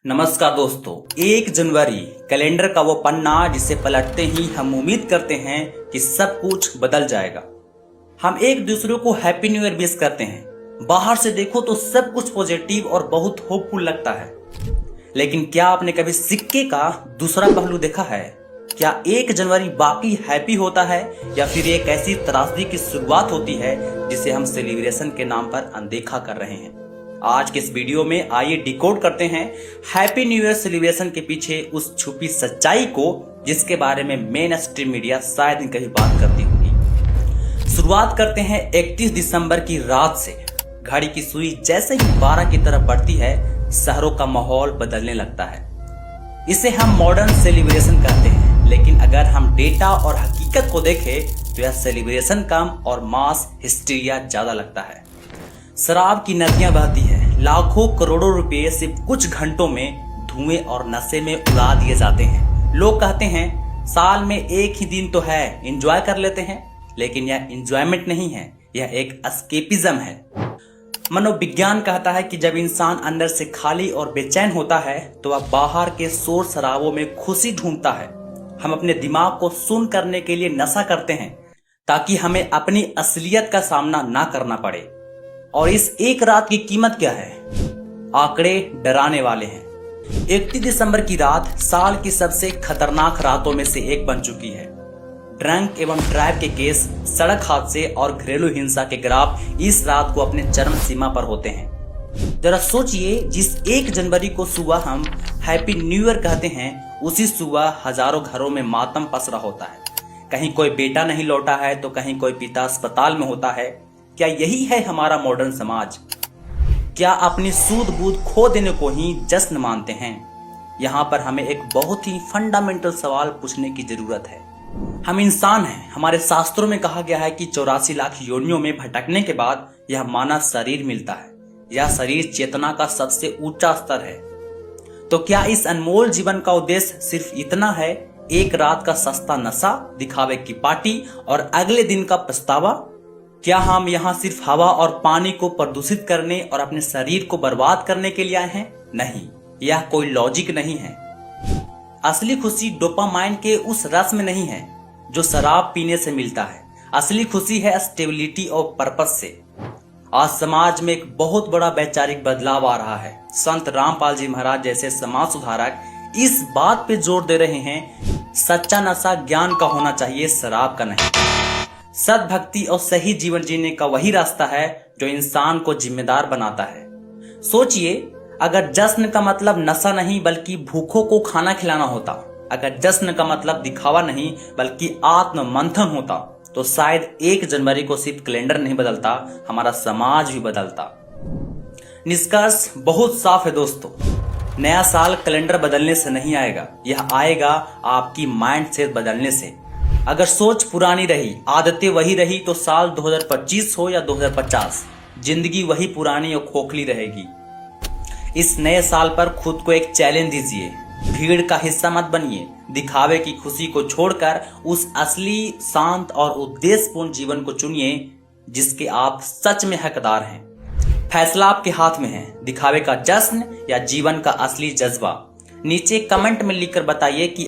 नमस्कार दोस्तों। 1 जनवरी कैलेंडर का वो पन्ना जिसे पलटते ही हम उम्मीद करते हैं कि सब कुछ बदल जाएगा। हम एक दूसरे को हैप्पी न्यू ईयर विश करते हैं। बाहर से देखो तो सब कुछ पॉजिटिव और बहुत होपफुल लगता है, लेकिन क्या आपने कभी सिक्के का दूसरा पहलू देखा है? क्या 1 जनवरी बाकी हैप्पी होता है या फिर एक ऐसी त्रासदी की शुरुआत होती है जिसे हम सेलिब्रेशन के नाम पर अनदेखा कर रहे हैं? आज के इस वीडियो में आइए डिकोड करते हैं हैप्पी न्यू ईयर सेलिब्रेशन के पीछे उस छुपी सच्चाई को जिसके बारे में मेन स्ट्रीम मीडिया शायद ही कहीं बात करती होगी। शुरुआत करते हैं 31 दिसंबर की रात से। घड़ी की सुई जैसे ही 12 की तरफ बढ़ती है, शहरों का माहौल बदलने लगता है। इसे हम मॉडर्न सेलिब्रेशन कहते हैं, लेकिन अगर हम डेटा और हकीकत को देखें तो यह सेलिब्रेशन कम और मास हिस्टीरिया ज्यादा लगता है। शराब की नदियां बहती है, लाखों करोड़ों रुपए सिर्फ कुछ घंटों में धुएं और नशे में उड़ा दिए जाते हैं। लोग कहते हैं साल में एक ही दिन तो है, एंजॉय कर लेते हैं, लेकिन यह एंजॉयमेंट नहीं है, यह एक एस्केपिज्म है। मनोविज्ञान कहता है कि जब इंसान अंदर से खाली और बेचैन होता है तो वह बाहर के शोर शराबों में खुशी ढूंढता है। हम अपने दिमाग को सुन करने के लिए नशा करते हैं ताकि हमें अपनी असलियत का सामना ना करना पड़े। और इस एक रात की कीमत क्या है? आंकड़े डराने वाले हैं। 31 दिसंबर की रात साल की सबसे खतरनाक रातों में से एक बन चुकी है। ड्रंक एवं ड्राइव के केस, सड़क हादसे और घरेलू हिंसा के ग्राफ इस रात को अपने चरम सीमा पर होते हैं। जरा सोचिए, जिस 1 जनवरी को सुबह हम हैप्पी न्यू ईयर कहते हैं, उसी सुबह हजारों घरों में मातम पसरा होता है। कहीं कोई बेटा नहीं लौटा है तो कहीं कोई पिता अस्पताल में होता है। क्या यही है हमारा मॉडर्न समाज? क्या अपनी सूद बूद खो देने को ही जश्न मानते हैं? यहाँ पर हमें एक बहुत ही फंडामेंटल सवाल पूछने की जरूरत है। हम इंसान हैं। हमारे शास्त्रों में कहा गया है कि 84 लाख योनियों में भटकने के बाद यह मानव शरीर मिलता है। यह शरीर चेतना का सबसे ऊंचा स्तर है। तो क्या इस अनमोल जीवन का उद्देश्य सिर्फ इतना है, एक रात का सस्ता नशा, दिखावे की पार्टी और अगले दिन का पछतावा? क्या हम यहाँ सिर्फ हवा और पानी को प्रदूषित करने और अपने शरीर को बर्बाद करने के लिए आए हैं? नहीं, यह कोई लॉजिक नहीं है। असली खुशी डोपामाइन के उस रस में नहीं है जो शराब पीने से मिलता है। असली खुशी है स्टेबिलिटी और पर्पस से। आज समाज में एक बहुत बड़ा वैचारिक बदलाव आ रहा है। संत रामपाल जी महाराज जैसे समाज सुधारक इस बात पे जोर दे रहे हैं, सच्चा नशा ज्ञान का होना चाहिए, शराब का नहीं। सद्भक्ति और सही जीवन जीने का वही रास्ता है जो इंसान को जिम्मेदार बनाता है। सोचिए, अगर जश्न का मतलब नशा नहीं बल्कि भूखों को खाना खिलाना होता, अगर जश्न का मतलब दिखावा नहीं बल्कि आत्म मंथन होता, तो शायद 1 जनवरी को सिर्फ कैलेंडर नहीं बदलता, हमारा समाज भी बदलता। निष्कर्ष बहुत साफ है दोस्तों, नया साल कैलेंडर बदलने से नहीं आएगा, यह आएगा आपकी माइंडसेट बदलने से। अगर सोच पुरानी रही, आदतें वही रही, तो साल 2025 हो या 2050, जिंदगी वही पुरानी और खोखली रहेगी। इस नए साल पर खुद को एक चैलेंज दीजिए। भीड़ का हिस्सा मत बनिए। दिखावे की खुशी को छोड़कर उस असली, शांत और उद्देश्यपूर्ण जीवन को चुनिए जिसके आप सच में हकदार हैं। फैसला आपके हाथ में है, दिखावे का जश्न या जीवन का असली जज्बा। नीचे कमेंट में लिखकर बताइए कि